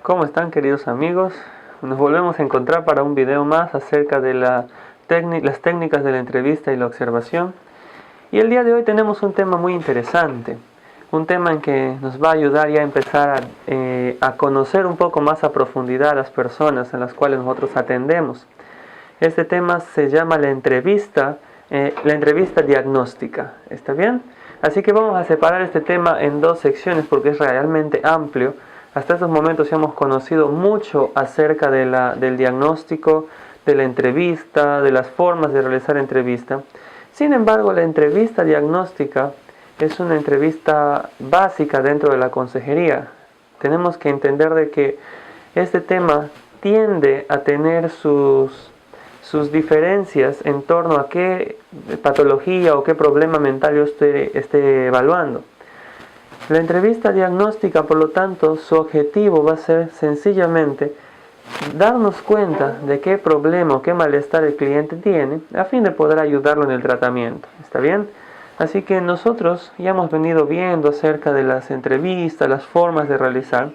¿Cómo están, queridos amigos? Nos volvemos a encontrar para un video más acerca de las técnicas de la entrevista y la observación. Y el día de hoy tenemos un tema muy interesante, un tema en que nos va a ayudar ya a empezar a conocer un poco más a profundidad a las personas en las cuales nosotros atendemos. Este tema se llama la entrevista diagnóstica. ¿Está bien? Así que vamos a separar este tema en dos secciones porque es realmente amplio. Hasta estos momentos hemos conocido mucho acerca del diagnóstico, de la entrevista, de las formas de realizar entrevista. Sin embargo, la entrevista diagnóstica es una entrevista básica dentro de la consejería. Tenemos que entender de que este tema tiende a tener sus diferencias en torno a qué patología o qué problema mental yo esté evaluando. La entrevista diagnóstica, por lo tanto, su objetivo va a ser sencillamente darnos cuenta de qué problema o qué malestar el cliente tiene a fin de poder ayudarlo en el tratamiento. ¿Está bien? Así que nosotros ya hemos venido viendo acerca de las entrevistas, las formas de realizar.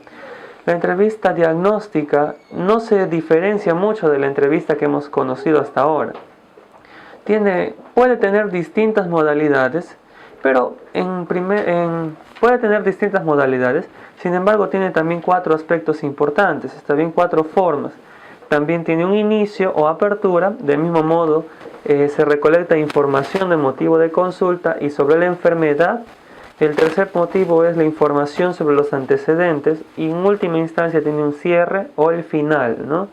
La entrevista diagnóstica no se diferencia mucho de la entrevista que hemos conocido hasta ahora. Puede tener distintas modalidades, puede tener distintas modalidades, sin embargo tiene también 4 aspectos importantes, está bien, 4 formas. También tiene un inicio o apertura, del mismo modo se recolecta información del motivo de consulta y sobre la enfermedad. El tercer motivo es la información sobre los antecedentes y en última instancia tiene un cierre o el final, ¿no?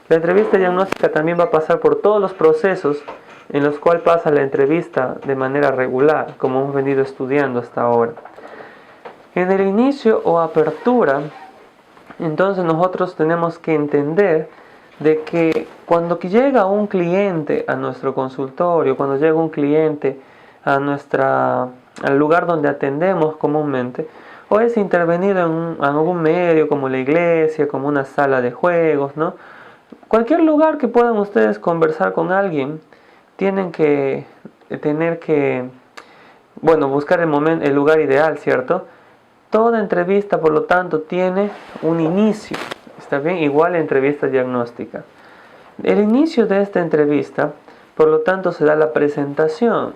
La entrevista diagnóstica también va a pasar por todos los procesos en los cuales pasa la entrevista de manera regular, como hemos venido estudiando hasta ahora. En el inicio o apertura, entonces nosotros tenemos que entender de que cuando llega un cliente a nuestro consultorio, cuando llega un cliente al lugar donde atendemos comúnmente, o es intervenido en algún medio como la iglesia, como una sala de juegos, ¿no? Cualquier lugar que puedan ustedes conversar con alguien, tienen que buscar el lugar ideal, ¿cierto? Toda entrevista, por lo tanto, tiene un inicio. ¿Está bien? Igual la entrevista diagnóstica. El inicio de esta entrevista, por lo tanto, se da la presentación.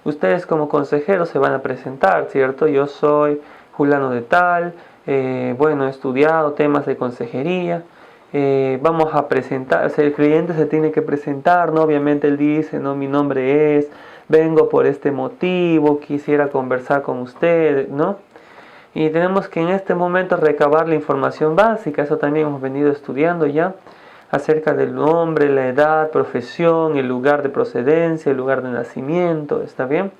Ustedes como consejeros se van a presentar, ¿cierto? Yo soy fulano de tal, he estudiado temas de consejería. Vamos a presentar, o sea, el cliente se tiene que presentar, ¿no? Obviamente él dice, ¿no? Mi nombre es, vengo por este motivo, quisiera conversar con usted, ¿no? Y tenemos que en este momento recabar la información básica, eso también hemos venido estudiando ya, acerca del nombre, la edad, profesión, el lugar de procedencia, el lugar de nacimiento, ¿está bien?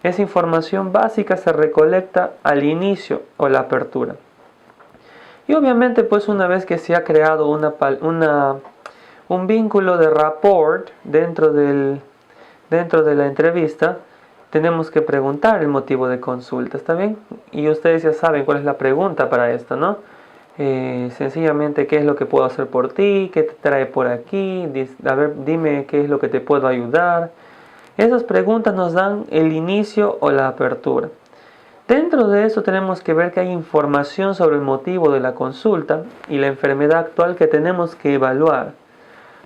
Esa información básica se recolecta al inicio o la apertura. Y obviamente pues una vez que se ha creado un vínculo de rapport dentro de la entrevista, tenemos que preguntar el motivo de consulta, ¿está bien? Y ustedes ya saben cuál es la pregunta para esto, ¿no? Sencillamente, ¿qué es lo que puedo hacer por ti? ¿Qué te trae por aquí? A ver, dime qué es lo que te puedo ayudar. Esas preguntas nos dan el inicio o la apertura. Dentro de eso tenemos que ver que hay información sobre el motivo de la consulta y la enfermedad actual que tenemos que evaluar.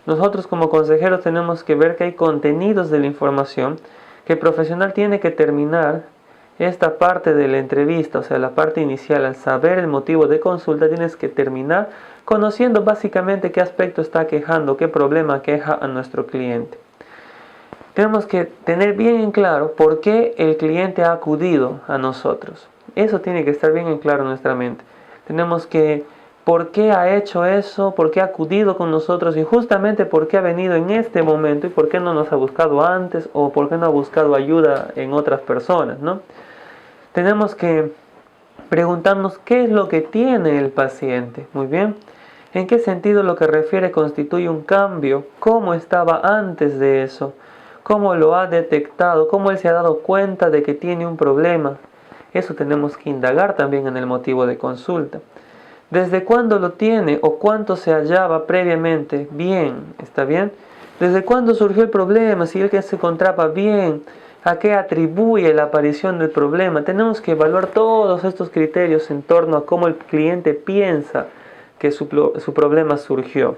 Nosotros como consejeros tenemos que ver que hay contenidos de la información que el profesional tiene que terminar esta parte de la entrevista, o sea, la parte inicial. Al saber el motivo de consulta tienes que terminar conociendo básicamente qué aspecto está quejando, qué problema queja a nuestro cliente. Tenemos que tener bien en claro por qué el cliente ha acudido a nosotros. Eso tiene que estar bien en claro en nuestra mente. Tenemos que, por qué ha hecho eso, por qué ha acudido con nosotros y justamente por qué ha venido en este momento y por qué no nos ha buscado antes o por qué no ha buscado ayuda en otras personas, ¿no? Tenemos que preguntarnos qué es lo que tiene el paciente. Muy bien. ¿En qué sentido lo que refiere constituye un cambio? ¿Cómo estaba antes de eso? ¿Cómo lo ha detectado? ¿Cómo él se ha dado cuenta de que tiene un problema? Eso tenemos que indagar también en el motivo de consulta. ¿Desde cuándo lo tiene o cuánto se hallaba previamente bien? ¿Está bien? ¿Desde cuándo surgió el problema? Si él que se encontraba bien, ¿a qué atribuye la aparición del problema? Tenemos que evaluar todos estos criterios en torno a cómo el cliente piensa que su problema surgió.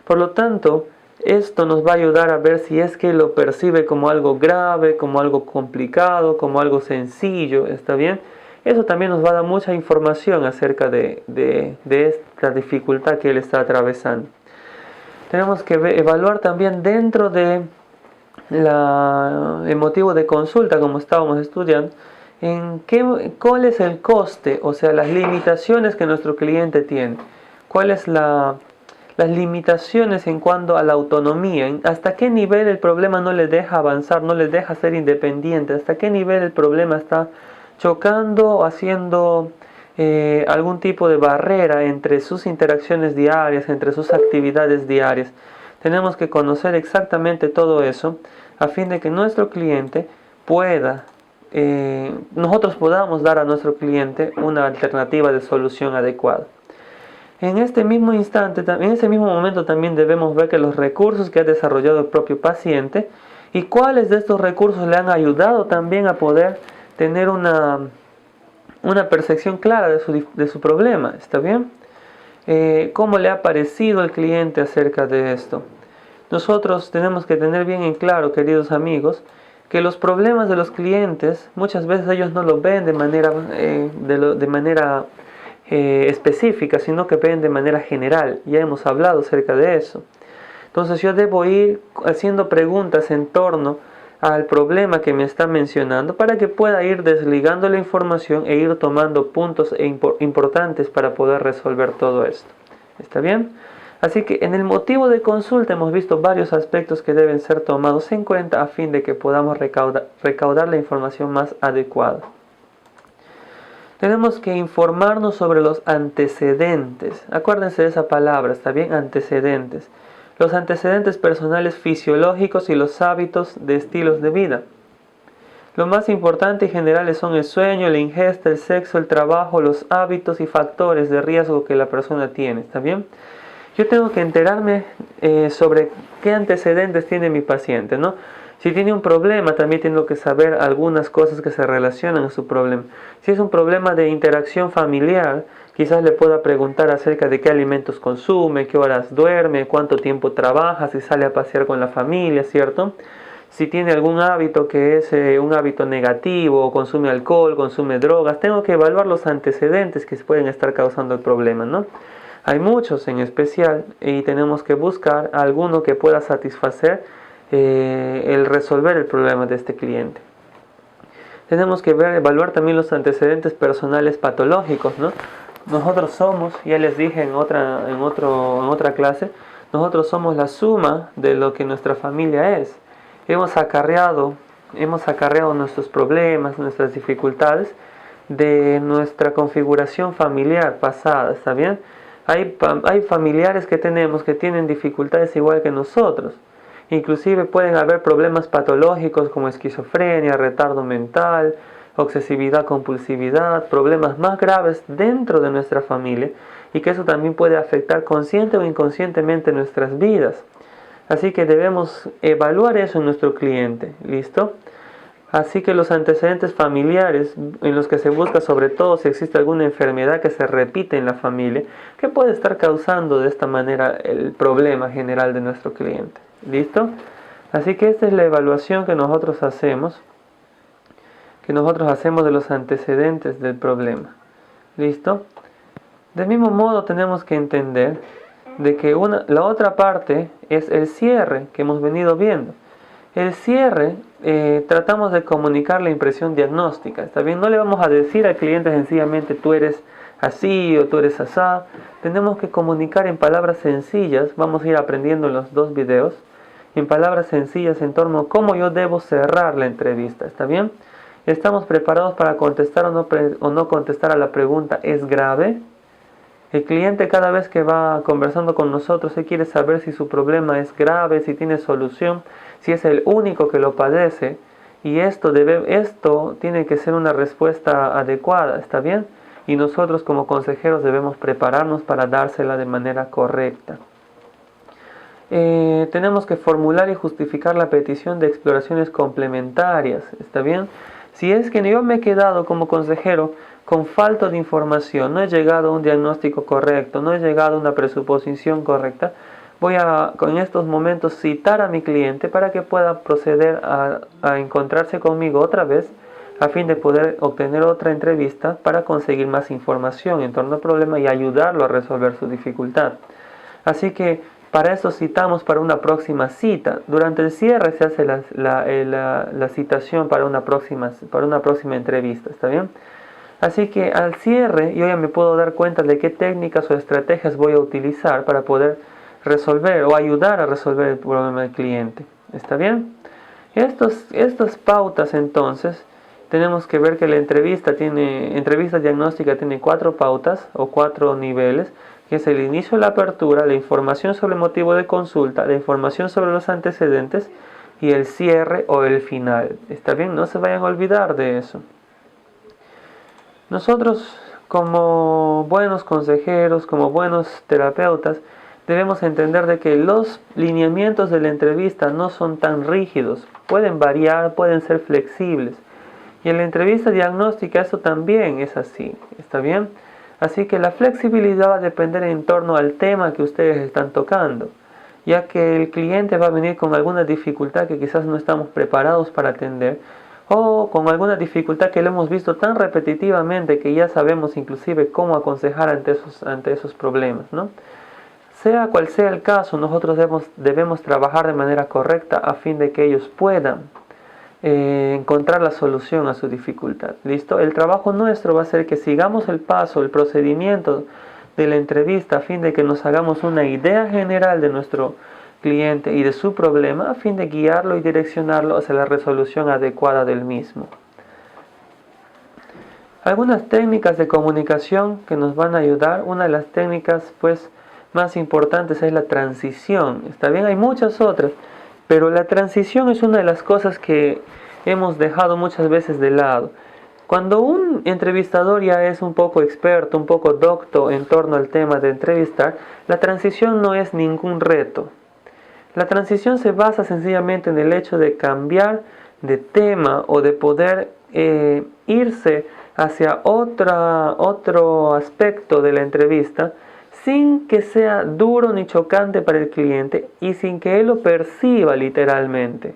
Por lo tanto, esto nos va a ayudar a ver si es que lo percibe como algo grave, como algo complicado, como algo sencillo, ¿está bien? Eso también nos va a dar mucha información acerca de esta dificultad que él está atravesando. Tenemos que evaluar también dentro de el motivo de consulta, como estábamos estudiando, cuál es el coste, o sea, las limitaciones que nuestro cliente tiene. ¿Cuáles las limitaciones en cuanto a la autonomía? ¿Hasta qué nivel el problema no le deja avanzar, no le deja ser independiente? ¿Hasta qué nivel el problema está chocando o haciendo algún tipo de barrera entre sus interacciones diarias, entre sus actividades diarias? Tenemos que conocer exactamente todo eso a fin de que nuestro cliente nosotros podamos dar a nuestro cliente una alternativa de solución adecuada. En este mismo instante, en ese mismo momento también debemos ver que los recursos que ha desarrollado el propio paciente y cuáles de estos recursos le han ayudado también a poder tener una percepción clara de su problema, ¿está bien? ¿Cómo le ha parecido al cliente acerca de esto? Nosotros tenemos que tener bien en claro, queridos amigos, que los problemas de los clientes muchas veces ellos no los ven de manera específica, sino que ven de manera general. Ya hemos hablado acerca de eso. Entonces yo debo ir haciendo preguntas en torno al problema que me está mencionando para que pueda ir desligando la información e ir tomando puntos importantes para poder resolver todo esto. ¿Está bien? Así que en el motivo de consulta hemos visto varios aspectos que deben ser tomados en cuenta a fin de que podamos recaudar la información más adecuada. Tenemos que informarnos sobre los antecedentes. Acuérdense de esa palabra, ¿está bien? Antecedentes. Los antecedentes personales fisiológicos y los hábitos de estilos de vida. Lo más importante y generales son el sueño, la ingesta, el sexo, el trabajo, los hábitos y factores de riesgo que la persona tiene, ¿está bien? Yo tengo que enterarme sobre qué antecedentes tiene mi paciente, ¿no? Si tiene un problema, también tengo que saber algunas cosas que se relacionan a su problema. Si es un problema de interacción familiar, quizás le pueda preguntar acerca de qué alimentos consume, qué horas duerme, cuánto tiempo trabaja, si sale a pasear con la familia, ¿cierto? Si tiene algún hábito que es un hábito negativo, o consume alcohol, consume drogas, tengo que evaluar los antecedentes que pueden estar causando el problema, ¿no? Hay muchos en especial y tenemos que buscar alguno que pueda satisfacer el resolver el problema de este cliente. Tenemos que evaluar también los antecedentes personales patológicos, ¿no? Nosotros somos, ya les dije en otra clase, nosotros somos la suma de lo que nuestra familia es. Hemos acarreado nuestros problemas, nuestras dificultades de nuestra configuración familiar pasada, ¿está bien? Hay familiares que tenemos que tienen dificultades igual que nosotros. Inclusive pueden haber problemas patológicos como esquizofrenia, retardo mental, obsesividad, compulsividad, problemas más graves dentro de nuestra familia y que eso también puede afectar consciente o inconscientemente nuestras vidas. Así que debemos evaluar eso en nuestro cliente, ¿listo? Así que los antecedentes familiares en los que se busca sobre todo si existe alguna enfermedad que se repite en la familia, que puede estar causando de esta manera el problema general de nuestro cliente. ¿Listo? Así que esta es la evaluación que nosotros hacemos de los antecedentes del problema. ¿Listo? Del mismo modo tenemos que entender de que la otra parte es el cierre que hemos venido viendo. El cierre, tratamos de comunicar la impresión diagnóstica, ¿está bien? No le vamos a decir al cliente sencillamente tú eres así o tú eres asá. Tenemos que comunicar en palabras sencillas, vamos a ir aprendiendo en los 2 videos, en palabras sencillas en torno a cómo yo debo cerrar la entrevista, ¿está bien? ¿Estamos preparados para contestar o no contestar a la pregunta ¿es grave? El cliente cada vez que va conversando con nosotros, él quiere saber si su problema es grave, si tiene solución, si es el único que lo padece. Y esto tiene que ser una respuesta adecuada, ¿está bien? Y nosotros como consejeros debemos prepararnos para dársela de manera correcta. Tenemos que formular y justificar la petición de exploraciones complementarias, ¿está bien? Si es que yo me he quedado como consejero con falta de información, no he llegado a un diagnóstico correcto, no he llegado a una presuposición correcta, voy a, en estos momentos, citar a mi cliente para que pueda proceder a encontrarse conmigo otra vez, a fin de poder obtener otra entrevista para conseguir más información en torno al problema y ayudarlo a resolver su dificultad. Así que para eso citamos para una próxima cita. Durante el cierre se hace la citación para una próxima entrevista, ¿está bien? Así que al cierre yo ya me puedo dar cuenta de qué técnicas o estrategias voy a utilizar para poder resolver o ayudar a resolver el problema del cliente. ¿Está bien? Estas pautas entonces, tenemos que ver que la entrevista diagnóstica tiene 4 pautas o 4 niveles, que es el inicio, la apertura, la información sobre el motivo de consulta, la información sobre los antecedentes y el cierre o el final. ¿Está bien? No se vayan a olvidar de eso. Nosotros, como buenos consejeros, como buenos terapeutas, debemos entender de que los lineamientos de la entrevista no son tan rígidos, pueden variar, pueden ser flexibles. Y en la entrevista diagnóstica eso también es así, ¿está bien? Así que la flexibilidad va a depender en torno al tema que ustedes están tocando, ya que el cliente va a venir con alguna dificultad que quizás no estamos preparados para atender, o con alguna dificultad que lo hemos visto tan repetitivamente que ya sabemos inclusive cómo aconsejar ante esos problemas, ¿no? Sea cual sea el caso, nosotros debemos trabajar de manera correcta a fin de que ellos puedan encontrar la solución a su dificultad. ¿Listo? El trabajo nuestro va a ser que sigamos el procedimiento de la entrevista a fin de que nos hagamos una idea general de nuestro cliente y de su problema a fin de guiarlo y direccionarlo hacia la resolución adecuada del mismo. Algunas técnicas de comunicación que nos van a ayudar. Una de las técnicas más importantes es la transición. ¿Está bien? Hay muchas otras, pero la transición es una de las cosas que hemos dejado muchas veces de lado. Cuando un entrevistador ya es un poco experto, un poco docto en torno al tema de entrevistar, la transición no es ningún reto. La transición se basa sencillamente en el hecho de cambiar de tema o de poder irse hacia otro aspecto de la entrevista sin que sea duro ni chocante para el cliente y sin que él lo perciba literalmente.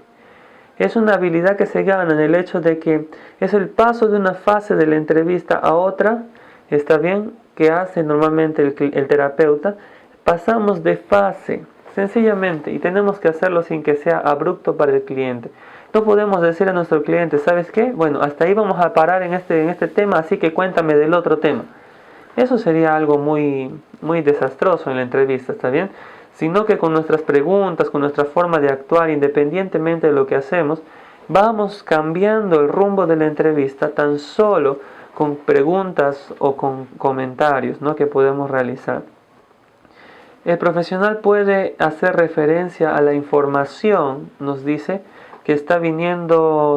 Es una habilidad que se gana en el hecho de que es el paso de una fase de la entrevista a otra, ¿está bien?, que hace normalmente el terapeuta. Pasamos de fase, sencillamente, y tenemos que hacerlo sin que sea abrupto para el cliente. No podemos decir a nuestro cliente, ¿sabes qué? Bueno, hasta ahí vamos a parar en este tema, así que cuéntame del otro tema. Eso sería algo muy desastroso en la entrevista, ¿está bien? Sino que con nuestras preguntas, con nuestra forma de actuar, independientemente de lo que hacemos, vamos cambiando el rumbo de la entrevista tan solo con preguntas o con comentarios, ¿no?, que podemos realizar. El profesional puede hacer referencia a la información, nos dice, que está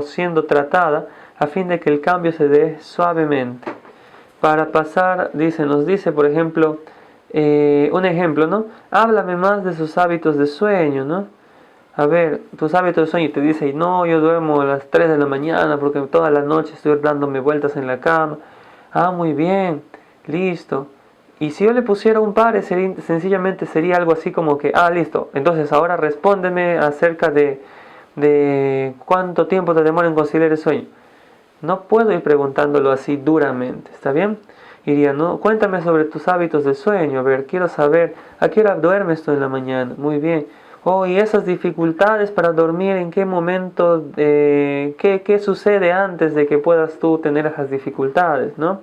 siendo tratada a fin de que el cambio se dé suavemente. Para pasar, nos dice, por ejemplo, un ejemplo, ¿no? Háblame más de sus hábitos de sueño, ¿no? A ver, tus hábitos de sueño. Y te dice, no, yo duermo a las 3 de la mañana porque toda la noche estoy dándome vueltas en la cama. Ah, muy bien, listo. Y si yo le pusiera un par, sencillamente sería algo así como que, listo. Entonces ahora respóndeme acerca de cuánto tiempo te demora en conciliar el sueño. No puedo ir preguntándolo así duramente, ¿está bien? Diría, no, cuéntame sobre tus hábitos de sueño, a ver, quiero saber, ¿a qué hora duermes tú en la mañana? Muy bien. Y esas dificultades para dormir, ¿en qué momento, qué sucede antes de que puedas tú tener esas dificultades, ¿no?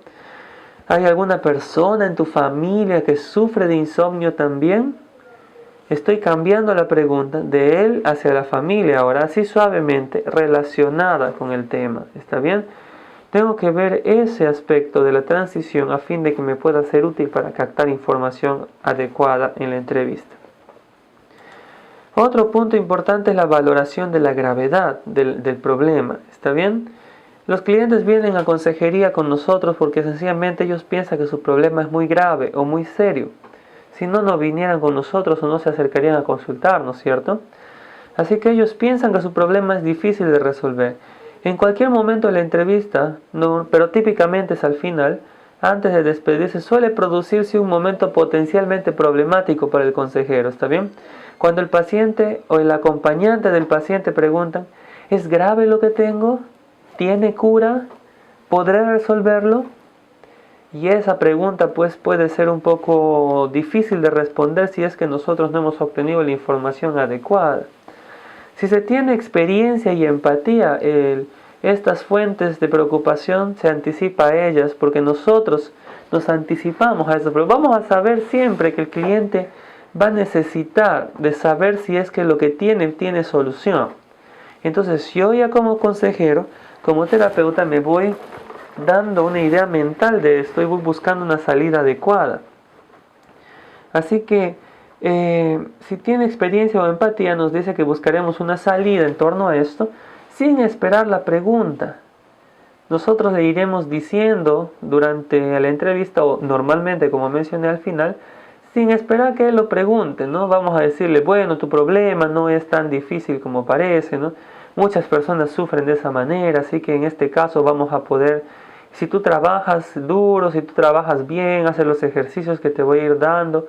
¿Hay alguna persona en tu familia que sufre de insomnio también? Estoy cambiando la pregunta de él hacia la familia ahora, así suavemente, relacionada con el tema. ¿Está bien? Tengo que ver ese aspecto de la transición a fin de que me pueda ser útil para captar información adecuada en la entrevista. Otro punto importante es la valoración de la gravedad del problema. ¿Está bien? Los clientes vienen a consejería con nosotros porque sencillamente ellos piensan que su problema es muy grave o muy serio. Si no, no vinieran con nosotros o no se acercarían a consultarnos, ¿cierto? Así que ellos piensan que su problema es difícil de resolver. En cualquier momento de la entrevista, no, pero típicamente es al final, antes de despedirse, suele producirse un momento potencialmente problemático para el consejero, ¿está bien? Cuando el paciente o el acompañante del paciente preguntan, ¿es grave lo que tengo? ¿Tiene cura? ¿Podré resolverlo? Y esa pregunta pues puede ser un poco difícil de responder si es que nosotros no hemos obtenido la información adecuada. Si se tiene experiencia y empatía, estas fuentes de preocupación se anticipa a ellas porque nosotros nos anticipamos a eso. Pero vamos a saber siempre que el cliente va a necesitar de saber si es que lo que tiene solución. Entonces yo ya como consejero, como terapeuta, me voy dando una idea mental de esto y voy buscando una salida adecuada. Así que si tiene experiencia o empatía, nos dice que buscaremos una salida en torno a esto sin esperar la pregunta. Nosotros le iremos diciendo durante la entrevista, o normalmente como mencioné al final, sin esperar que él lo pregunte, ¿no? Vamos a decirle, bueno, tu problema no es tan difícil como parece, ¿no? Muchas personas sufren de esa manera, así que en este caso vamos a poder, si tú trabajas duro, si tú trabajas bien, haces los ejercicios que te voy a ir dando,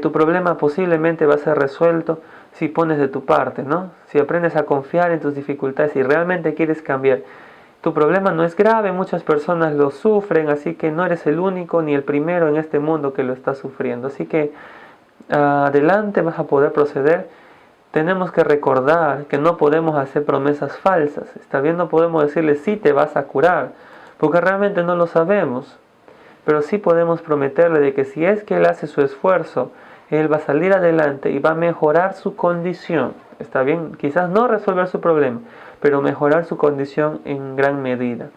tu problema posiblemente va a ser resuelto si pones de tu parte, ¿no? Si aprendes a confiar en tus dificultades y realmente quieres cambiar. Tu problema no es grave, muchas personas lo sufren, así que no eres el único ni el primero en este mundo que lo está sufriendo. Así que adelante, vas a poder proceder. Tenemos que recordar que no podemos hacer promesas falsas. Está bien, no podemos decirle sí te vas a curar, porque realmente no lo sabemos. Pero sí podemos prometerle de que si es que él hace su esfuerzo, él va a salir adelante y va a mejorar su condición. Está bien, quizás no resolver su problema, pero mejorar su condición en gran medida.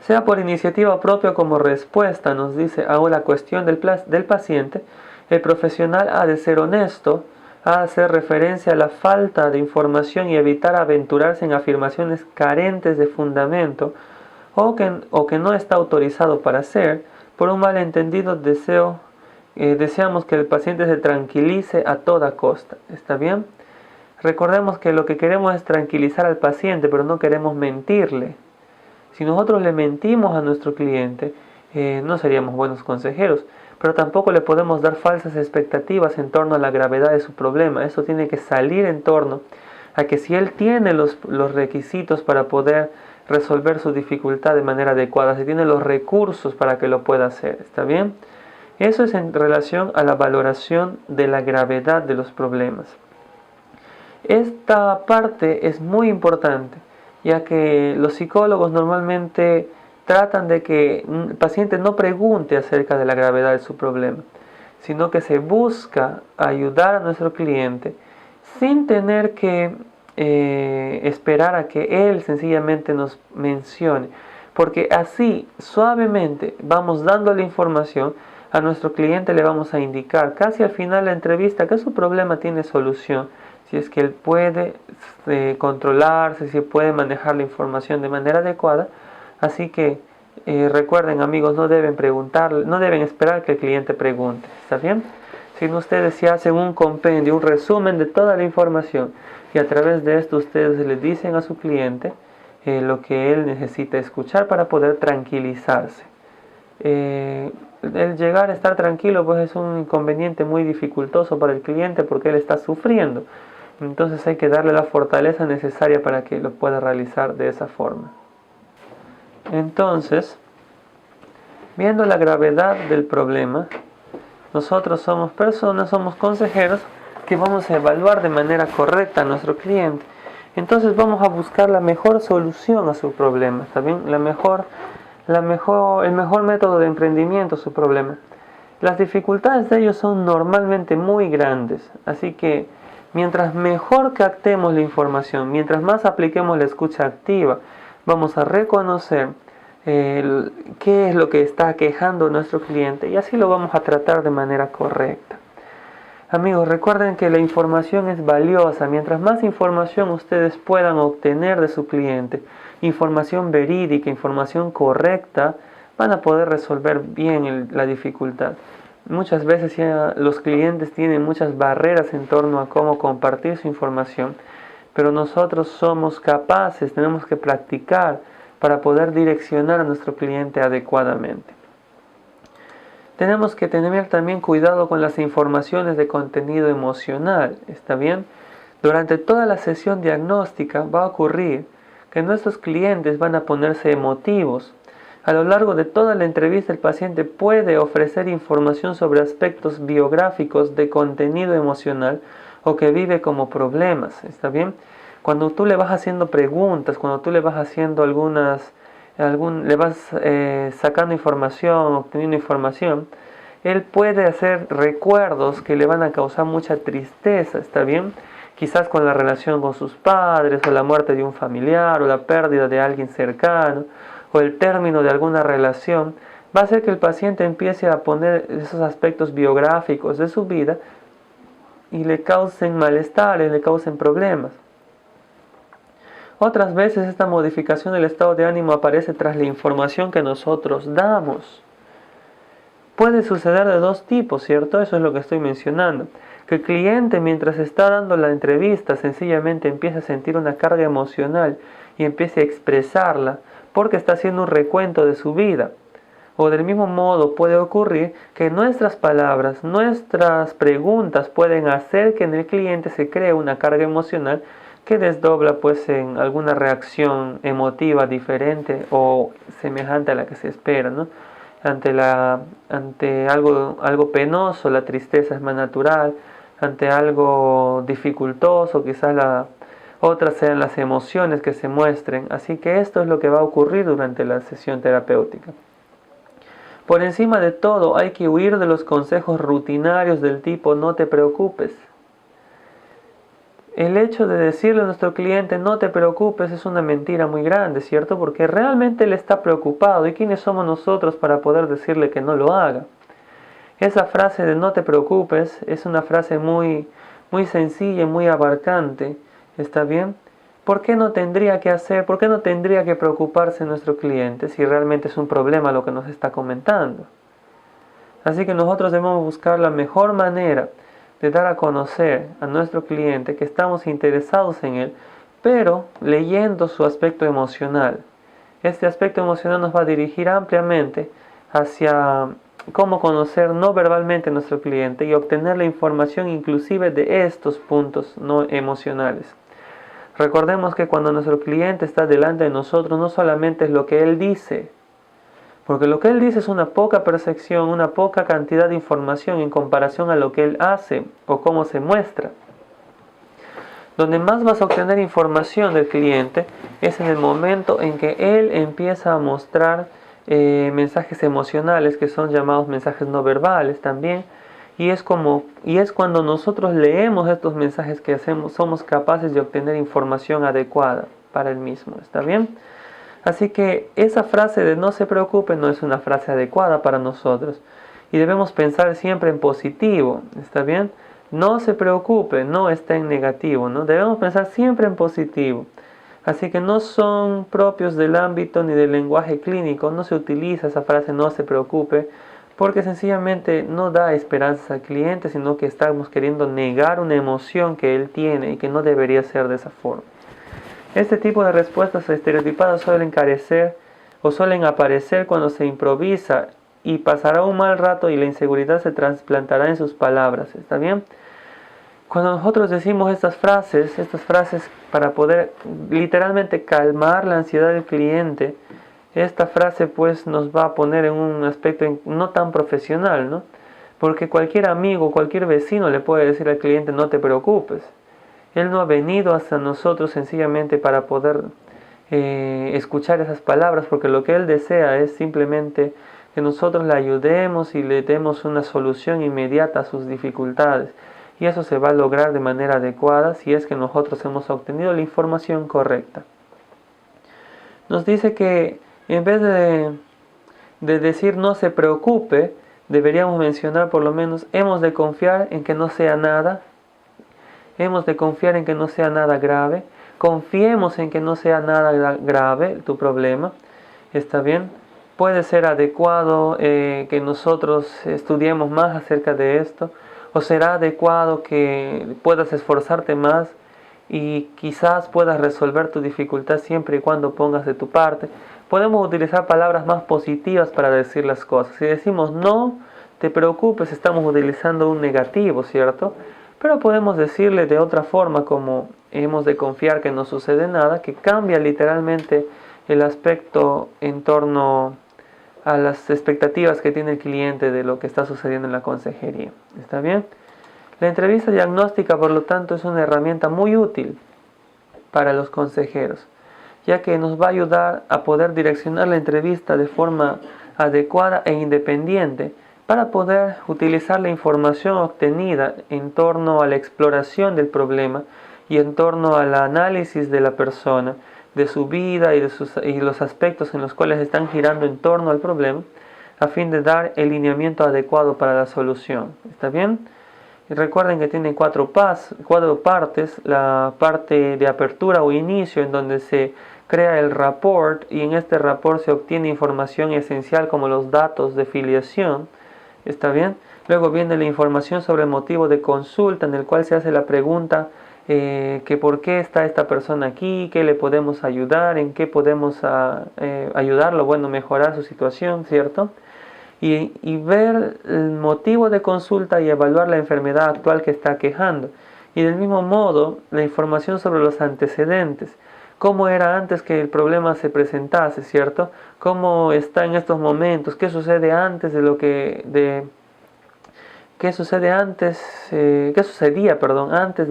Sea por iniciativa propia o como respuesta, nos dice ahora la cuestión del paciente, el profesional ha de ser honesto, ha de hacer referencia a la falta de información y evitar aventurarse en afirmaciones carentes de fundamento o que no está autorizado para hacer. Por un malentendido deseamos que el paciente se tranquilice a toda costa. ¿Está bien? Recordemos que lo que queremos es tranquilizar al paciente, pero no queremos mentirle. Si nosotros le mentimos a nuestro cliente, no seríamos buenos consejeros, pero tampoco le podemos dar falsas expectativas en torno a la gravedad de su problema. Eso tiene que salir en torno a que si él tiene los requisitos para poder resolver su dificultad de manera adecuada, si tiene los recursos para que lo pueda hacer, ¿está bien? Eso es en relación a la valoración de la gravedad de los problemas. Esta parte es muy importante, ya que los psicólogos normalmente tratan de que el paciente no pregunte acerca de la gravedad de su problema, sino que se busca ayudar a nuestro cliente sin tener que esperar a que él sencillamente nos mencione, porque así suavemente vamos dando la información a nuestro cliente, le vamos a indicar casi al final de la entrevista que su problema tiene solución, si es que él puede controlarse, si puede manejar la información de manera adecuada. Así que recuerden, amigos, no deben esperar que el cliente pregunte, ¿está bien? Si ustedes se hacen un compendio, un resumen de toda la información, y a través de esto ustedes le dicen a su cliente lo que él necesita escuchar para poder tranquilizarse. El llegar a estar tranquilo pues es un inconveniente muy dificultoso para el cliente porque él está sufriendo. Entonces hay que darle la fortaleza necesaria para que lo pueda realizar de esa forma. Entonces, viendo la gravedad del problema, nosotros somos personas, somos consejeros que vamos a evaluar de manera correcta a nuestro cliente. Entonces vamos a buscar la mejor solución a su problema, ¿está bien? El mejor método de emprendimiento a su problema. Las dificultades de ellos son normalmente muy grandes, así que mientras mejor captemos la información, mientras más apliquemos la escucha activa, vamos a reconocer qué es lo que está aquejando a nuestro cliente y así lo vamos a tratar de manera correcta. Amigos, recuerden que la información es valiosa. Mientras más información ustedes puedan obtener de su cliente, información verídica, información correcta, van a poder resolver bien la dificultad. Muchas veces ya los clientes tienen muchas barreras en torno a cómo compartir su información, pero nosotros somos capaces, tenemos que practicar para poder direccionar a nuestro cliente adecuadamente. Tenemos que tener también cuidado con las informaciones de contenido emocional, ¿está bien? Durante toda la sesión diagnóstica va a ocurrir que nuestros clientes van a ponerse emotivos. A lo largo de toda la entrevista el paciente puede ofrecer información sobre aspectos biográficos de contenido emocional o que vive como problemas, ¿está bien? Cuando tú le vas haciendo preguntas, cuando tú le vas haciendo le vas sacando información, obteniendo información, él puede hacer recuerdos que le van a causar mucha tristeza, ¿está bien? Quizás con la relación con sus padres, o la muerte de un familiar, o la pérdida de alguien cercano, o el término de alguna relación, va a hacer que el paciente empiece a poner esos aspectos biográficos de su vida y le causen malestares, le causen problemas. Otras veces esta modificación del estado de ánimo aparece tras la información que nosotros damos. Puede suceder de dos tipos, ¿cierto? Eso es lo que estoy mencionando. Que el cliente, mientras está dando la entrevista, sencillamente empieza a sentir una carga emocional y empiece a expresarla porque está haciendo un recuento de su vida. O del mismo modo puede ocurrir que nuestras palabras, nuestras preguntas pueden hacer que en el cliente se cree una carga emocional que desdobla pues en alguna reacción emotiva diferente o semejante a la que se espera, ¿no? Ante algo penoso, la tristeza es más natural. Ante algo dificultoso, quizás otras sean las emociones que se muestren. Así que esto es lo que va a ocurrir durante la sesión terapéutica. Por encima de todo, hay que huir de los consejos rutinarios del tipo no te preocupes. El hecho de decirle a nuestro cliente no te preocupes es una mentira muy grande, ¿cierto? Porque realmente él está preocupado. ¿Y quiénes somos nosotros para poder decirle que no lo haga? Esa frase de no te preocupes es una frase muy sencilla y muy abarcante, ¿está bien? ¿Por qué no tendría que hacer, por qué no tendría que preocuparse nuestro cliente si realmente es un problema lo que nos está comentando? Así que nosotros debemos buscar la mejor manera de dar a conocer a nuestro cliente que estamos interesados en él, pero leyendo su aspecto emocional. Este aspecto emocional nos va a dirigir ampliamente hacia cómo conocer no verbalmente a nuestro cliente y obtener la información inclusive de estos puntos no emocionales. Recordemos que cuando nuestro cliente está delante de nosotros no solamente es lo que él dice, porque lo que él dice es una poca percepción, una poca cantidad de información en comparación a lo que él hace o cómo se muestra. Donde más vas a obtener información del cliente es en el momento en que él empieza a mostrar mensajes emocionales que son llamados mensajes no verbales también, y es cuando nosotros leemos estos mensajes que somos capaces de obtener información adecuada para el mismo, ¿está bien? Así que esa frase de no se preocupe no es una frase adecuada para nosotros y debemos pensar siempre en positivo, ¿está bien? No se preocupe, no está en negativo, ¿no? Debemos pensar siempre en positivo. Así que no son propios del ámbito ni del lenguaje clínico, no se utiliza esa frase no se preocupe, porque sencillamente no da esperanzas al cliente, sino que estamos queriendo negar una emoción que él tiene y que no debería ser de esa forma. Este tipo de respuestas estereotipadas suelen aparecer cuando se improvisa y pasará un mal rato y la inseguridad se trasplantará en sus palabras, ¿está bien? Cuando nosotros decimos estas frases para poder literalmente calmar la ansiedad del cliente, esta frase pues nos va a poner en un aspecto no tan profesional, ¿no? Porque cualquier amigo, cualquier vecino le puede decir al cliente no te preocupes. Él no ha venido hasta nosotros sencillamente para poder escuchar esas palabras, porque lo que él desea es simplemente que nosotros le ayudemos y le demos una solución inmediata a sus dificultades. Y eso se va a lograr de manera adecuada si es que nosotros hemos obtenido la información correcta. Nos dice que en vez de decir no se preocupe, deberíamos mencionar por lo menos hemos de confiar en que no sea nada. Hemos de confiar en que no sea nada grave. Confiemos en que no sea nada grave tu problema. ¿Está bien? Puede ser adecuado que nosotros estudiemos más acerca de esto. O será adecuado que puedas esforzarte más y quizás puedas resolver tu dificultad siempre y cuando pongas de tu parte. Podemos utilizar palabras más positivas para decir las cosas. Si decimos no te preocupes, estamos utilizando un negativo, ¿cierto? Pero podemos decirle de otra forma, como hemos de confiar que no sucede nada, que cambia literalmente el aspecto en torno a las expectativas que tiene el cliente de lo que está sucediendo en la consejería. ¿Está bien? La entrevista diagnóstica, por lo tanto, es una herramienta muy útil para los consejeros, ya que nos va a ayudar a poder direccionar la entrevista de forma adecuada e independiente para poder utilizar la información obtenida en torno a la exploración del problema y en torno al análisis de la persona, de su vida y los aspectos en los cuales están girando en torno al problema, a fin de dar el lineamiento adecuado para la solución. ¿Está bien? Y recuerden que tiene cuatro partes: la parte de apertura o inicio, en donde se crea el rapport, y en este rapport se obtiene información esencial como los datos de filiación. ¿Está bien? Luego viene la información sobre el motivo de consulta, en el cual se hace la pregunta que por qué está esta persona aquí, qué le podemos ayudar, en qué podemos ayudarlo, bueno, mejorar su situación, ¿cierto? Y ver el motivo de consulta y evaluar la enfermedad actual que está aquejando. Y del mismo modo, la información sobre los antecedentes, cómo era antes que el problema se presentase, ¿cierto? Cómo está en estos momentos, qué sucede antes de lo que qué sucedía, antes de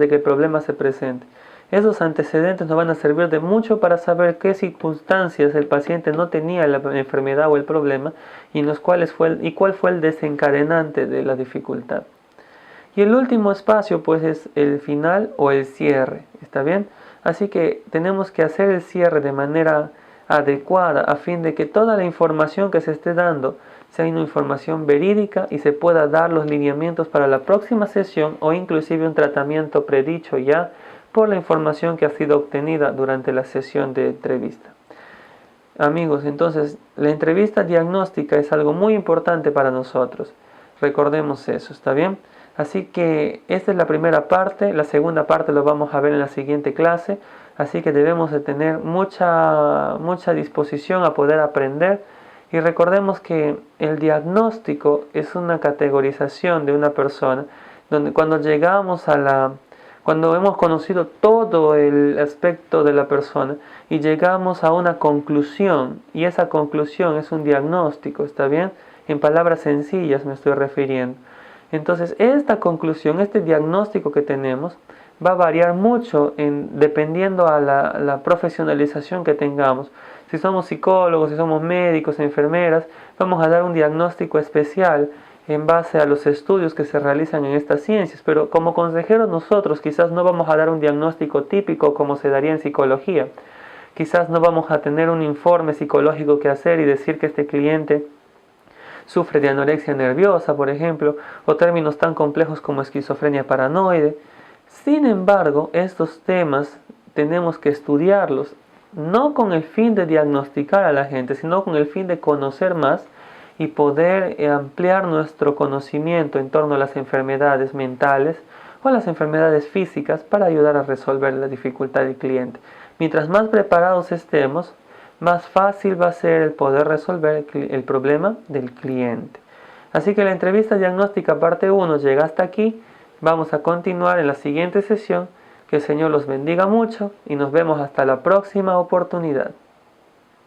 que el problema se presente. Esos antecedentes nos van a servir de mucho para saber qué circunstancias el paciente no tenía la enfermedad o el problema y cuál fue el desencadenante de la dificultad. Y el último espacio pues es el final o el cierre, ¿está bien? Así que tenemos que hacer el cierre de manera adecuada a fin de que toda la información que se esté dando sea una información verídica y se pueda dar los lineamientos para la próxima sesión o inclusive un tratamiento predicho ya por la información que ha sido obtenida durante la sesión de entrevista. Amigos, entonces la entrevista diagnóstica es algo muy importante para nosotros. Recordemos eso, ¿está bien? Así que esta es la primera parte. La segunda parte lo vamos a ver en la siguiente clase. Así que debemos de tener mucha disposición a poder aprender. Y recordemos que el diagnóstico es una categorización de una persona, donde cuando hemos conocido todo el aspecto de la persona y llegamos a una conclusión, y esa conclusión es un diagnóstico, ¿está bien? En palabras sencillas me estoy refiriendo. Entonces, esta conclusión, este diagnóstico que tenemos, va a variar mucho dependiendo a la profesionalización que tengamos. Si somos psicólogos, si somos médicos, enfermeras, vamos a dar un diagnóstico especial en base a los estudios que se realizan en estas ciencias. Pero como consejeros nosotros quizás no vamos a dar un diagnóstico típico como se daría en psicología. Quizás no vamos a tener un informe psicológico que hacer y decir que este cliente sufre de anorexia nerviosa, por ejemplo, o términos tan complejos como esquizofrenia paranoide. Sin embargo, estos temas tenemos que estudiarlos, no con el fin de diagnosticar a la gente, sino con el fin de conocer más y poder ampliar nuestro conocimiento en torno a las enfermedades mentales o a las enfermedades físicas para ayudar a resolver la dificultad del cliente. Mientras más preparados estemos, más fácil va a ser el poder resolver el problema del cliente. Así que la entrevista diagnóstica parte 1 llega hasta aquí. Vamos a continuar en la siguiente sesión. Que el Señor los bendiga mucho y nos vemos hasta la próxima oportunidad.